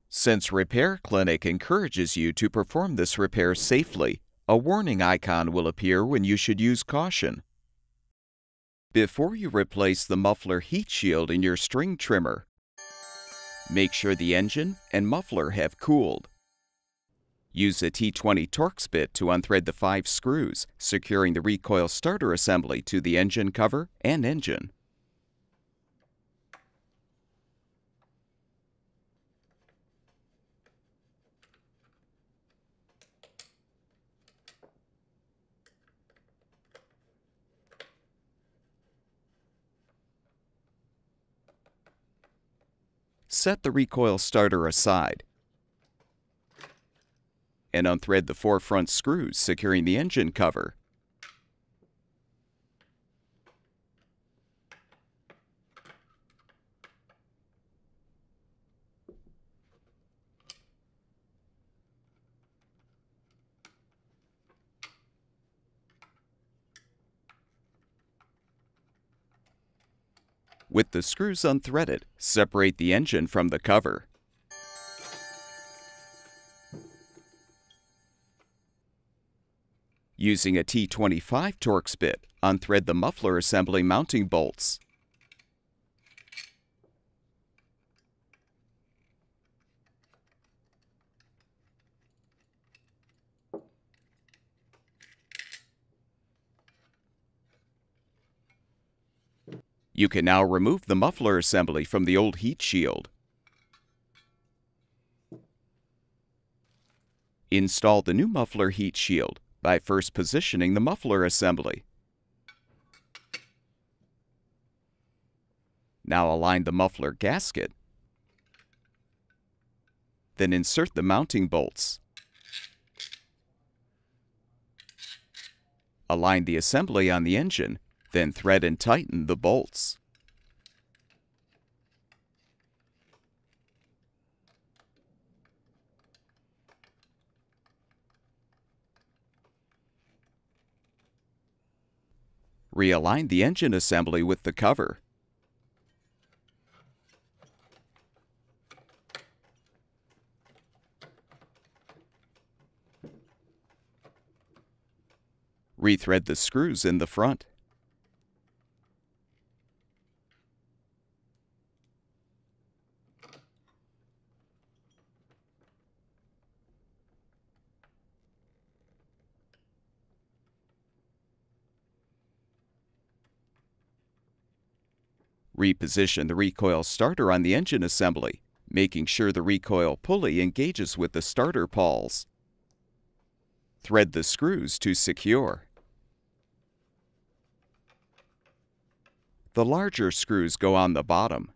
Since Repair Clinic encourages you to perform this repair safely, a warning icon will appear when you should use caution. Before you replace the muffler heat shield in your string trimmer, make sure the engine and muffler have cooled. Use a T20 Torx bit to unthread the 5 screws, securing the recoil starter assembly to the engine cover and engine. Set the recoil starter aside and unthread the 4 front screws securing the engine cover. With the screws unthreaded, separate the engine from the cover. Using a T25 Torx bit, unthread the muffler assembly mounting bolts. You can now remove the muffler assembly from the old heat shield. Install the new muffler heat shield by first positioning the muffler assembly. Now align the muffler gasket. Then insert the mounting bolts. Align the assembly on the engine, then thread and tighten the bolts. Realign the engine assembly with the cover. Rethread the screws in the front. Reposition the recoil starter on the engine assembly, making sure the recoil pulley engages with the starter pawls. Thread the screws to secure. The larger screws go on the bottom.